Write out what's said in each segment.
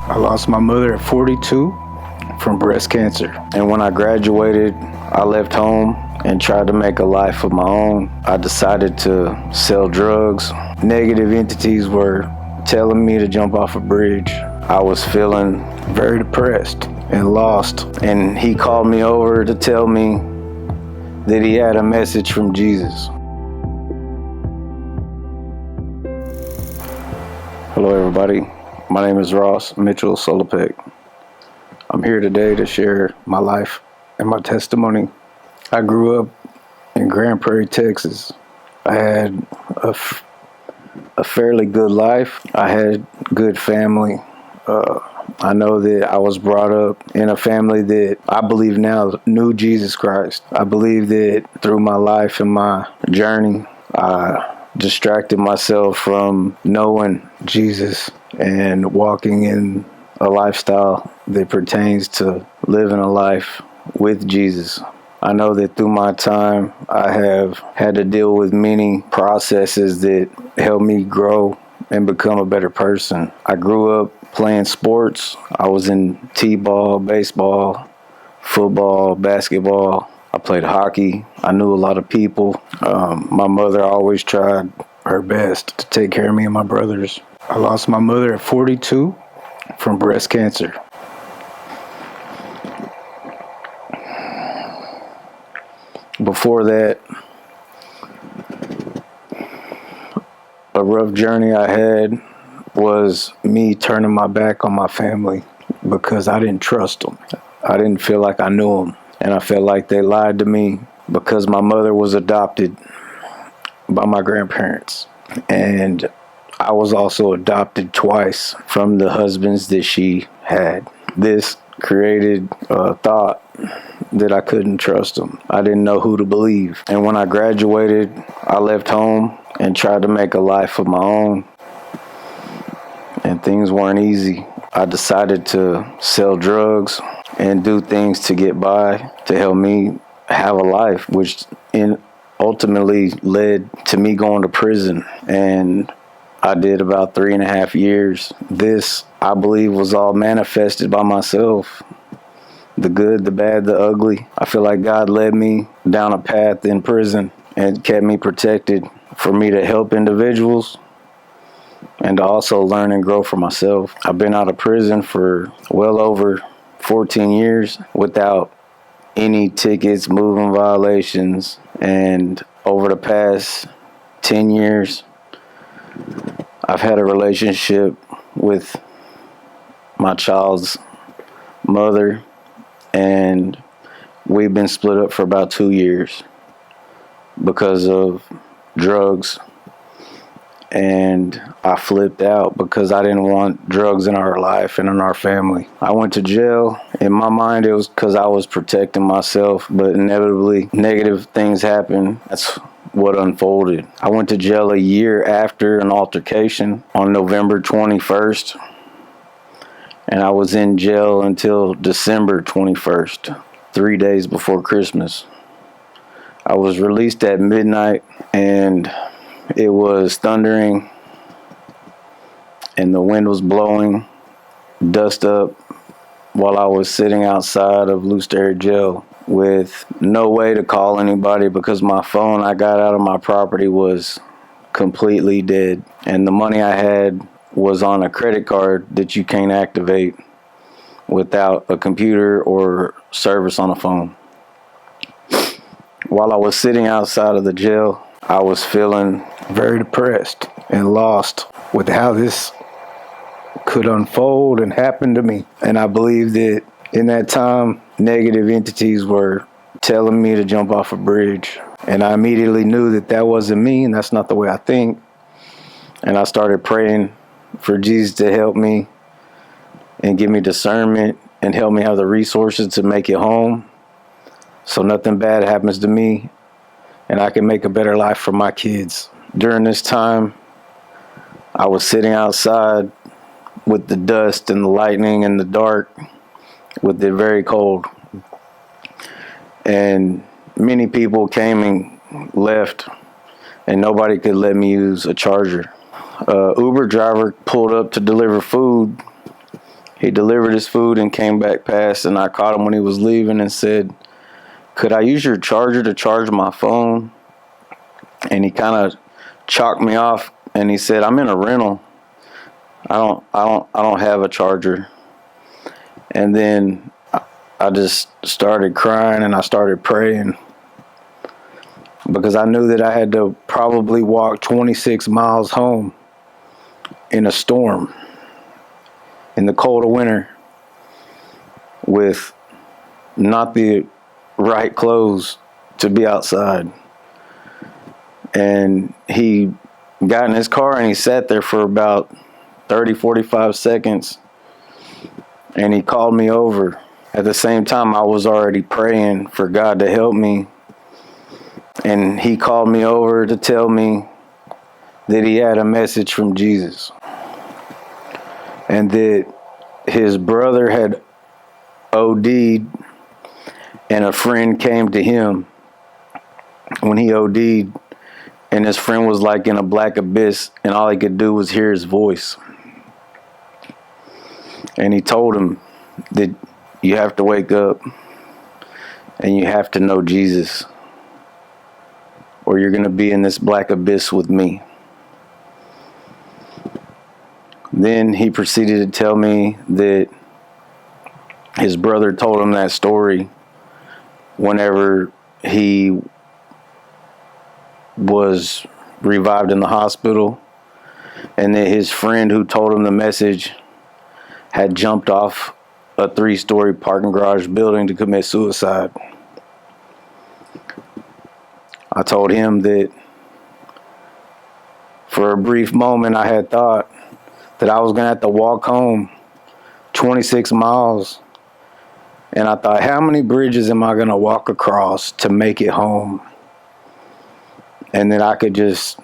I lost my mother at 42 from breast cancer. And when I graduated, I left home and tried to make a life of my own. I decided to sell drugs. Negative entities were telling me to jump off a bridge. I was feeling very depressed and lost. And he called me over to tell me that he had a message from Jesus. Hello everybody, my name is Ross Mitchell Solopek. I'm here today to share my life and my testimony. I grew up in Grand Prairie, Texas. I had a fairly good life. I had good family. I know that I was brought up in a family that I believe now knew Jesus Christ. I believe that through my life and my journey, I distracted myself from knowing Jesus and walking in a lifestyle that pertains to living a life with Jesus. I know that through my time, I have had to deal with many processes that helped me grow and become a better person. I grew up playing sports. I was in t-ball, baseball, football, basketball. I played hockey. I knew a lot of people. My mother always tried her best to take care of me and my brothers. I lost my mother at 42 from breast cancer. Before that, a rough journey I had was me turning my back on my family because I didn't trust them. I didn't feel like I knew them. And I felt like they lied to me because my mother was adopted by my grandparents. And I was also adopted twice from the husbands that she had. This created a thought that I couldn't trust them. I didn't know who to believe. And when I graduated, I left home and tried to make a life of my own. And things weren't easy. I decided to sell drugs and do things to get by to help me have a life, which ultimately led to me going to prison. And I did about 3.5 years. This, I believe, was all manifested by myself. The good, the bad, the ugly. I feel like God led me down a path in prison and kept me protected for me to help individuals and to also learn and grow for myself. I've been out of prison for well over 14 years without any tickets, moving violations, and over the past 10 years, I've had a relationship with my child's mother, and we've been split up for about 2 years because of drugs. And I flipped out because I didn't want drugs in our life and in our family. I went to jail. In my mind, it was because I was protecting myself, but inevitably negative things happened. That's what unfolded. I went to jail a year after an altercation on November 21st, and I was in jail until December 21st, 3 days before Christmas. I was released at midnight, and it was thundering, and the wind was blowing dust up while I was sitting outside of Louisiana jail with no way to call anybody because my phone I got out of my property was completely dead. And the money I had was on a credit card that you can't activate without a computer or service on a phone. While I was sitting outside of the jail, I was feeling very depressed and lost with how this could unfold and happen to me. And I believe that in that time, negative entities were telling me to jump off a bridge. And I immediately knew that that wasn't me, and that's not the way I think. And I started praying for Jesus to help me and give me discernment and help me have the resources to make it home so nothing bad happens to me and I can make a better life for my kids. During this time, I was sitting outside with the dust and the lightning and the dark, with it very cold. And many people came and left, and nobody could let me use a charger. Uber driver pulled up to deliver food, He delivered his food and came back past, and I caught him when he was leaving and said, "Could I use your charger to charge my phone?" And he kind of chalked me off, and he said, "I'm in a rental. I don't have a charger." And then I just started crying, and I started praying, because I knew that I had to probably walk 26 miles home in a storm in the cold of winter with not the right clothes to be outside. And he got in his car and he sat there for about 30, 45 seconds, and he called me over. At the same time, I was already praying for God to help me, and he called me over to tell me that he had a message from Jesus, and that his brother had OD'd, and a friend came to him when he OD'd, and his friend was like in a black abyss, and all he could do was hear his voice. And he told him that you have to wake up and you have to know Jesus, or you're going to be in this black abyss with me. Then he proceeded to tell me that his brother told him that story whenever he was revived in the hospital, and that his friend who told him the message had jumped off a 3-story parking garage building to commit suicide. I told him that for a brief moment I had thought that I was going to have to walk home 26 miles. And I thought, how many bridges am I going to walk across to make it home? And then I could just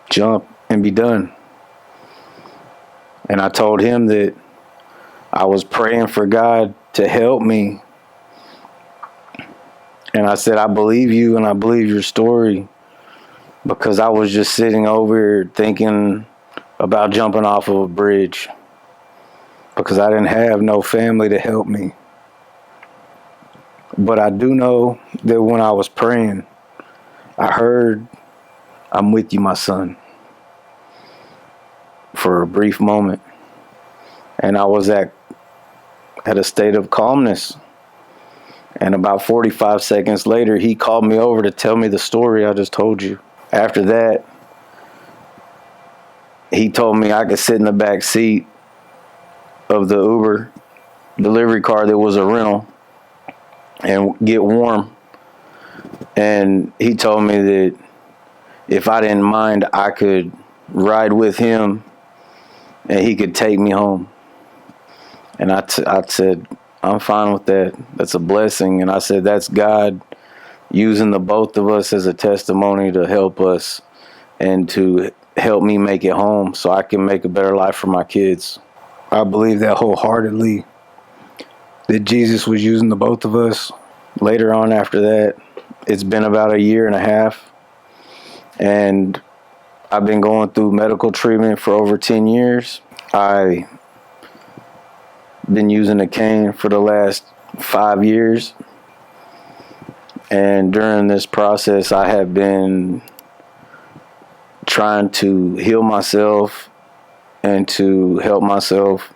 jump and be done. And I told him that I was praying for God to help me. And I said, I believe you and I believe your story, because I was just sitting over here thinking about jumping off of a bridge, because I didn't have no family to help me. But I do know that when I was praying, I heard, "I'm with you, my son," for a brief moment. And I was at a state of calmness. And about 45 seconds later, he called me over to tell me the story I just told you. After that, he told me I could sit in the back seat of the Uber delivery car that was a rental and get warm. And he told me that if I didn't mind, I could ride with him and he could take me home. And I said, I'm fine with that. That's a blessing. And I said, that's God using the both of us as a testimony to help us and to help me make it home so I can make a better life for my kids. I believe that wholeheartedly, that Jesus was using the both of us. Later on after that, it's been about 1.5 years, and I've been going through medical treatment for over 10 years. I've been using a cane for the last 5 years. And during this process, I have been trying to heal myself and to help myself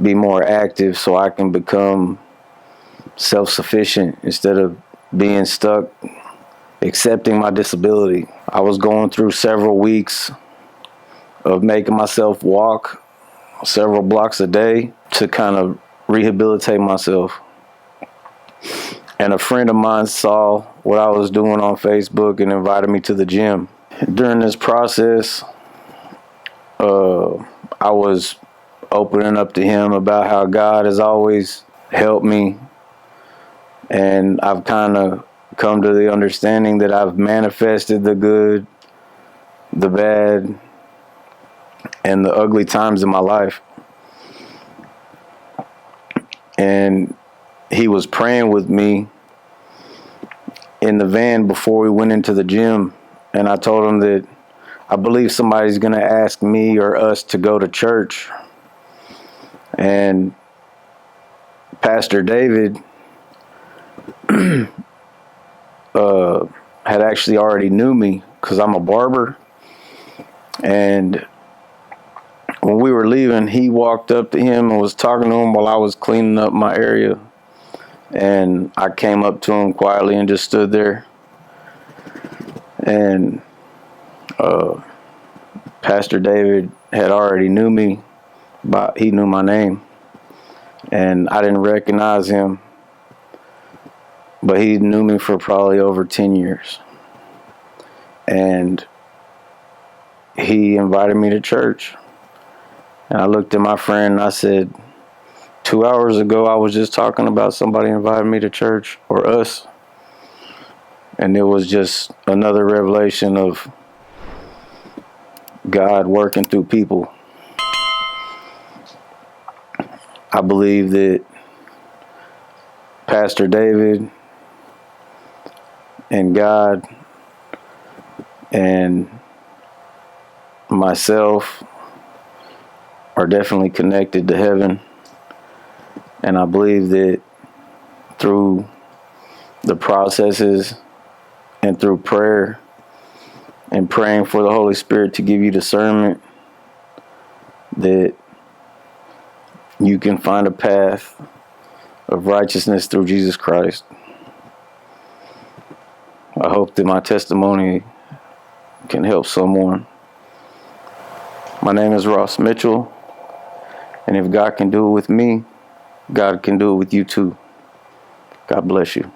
be more active so I can become self-sufficient instead of being stuck accepting my disability. I was going through several weeks of making myself walk several blocks a day to kind of rehabilitate myself. And a friend of mine saw what I was doing on Facebook and invited me to the gym. During this process, I was opening up to him about how God has always helped me. And I've kind of come to the understanding that I've manifested the good, the bad, and the ugly times in my life. And he was praying with me in the van before we went into the gym. And I told him that I believe somebody's going to ask me or us to go to church. And Pastor David had actually already knew me because I'm a barber. And when we were leaving, he walked up to him and was talking to him while I was cleaning up my area. And I came up to him quietly and just stood there. And Pastor David had already knew me, but he knew my name. And I didn't recognize him, but he knew me for probably over 10 years. And he invited me to church. And I looked at my friend and I said, 2 hours ago, I was just talking about somebody inviting me to church, or us. And it was just another revelation of God working through people. I believe that Pastor David and God and myself are definitely connected to heaven. And I believe that through the processes and through prayer and praying for the Holy Spirit to give you discernment, that you can find a path of righteousness through Jesus Christ. I hope that my testimony can help someone. My name is Ross Mitchell, and if God can do it with me, God can do it with you too. God bless you.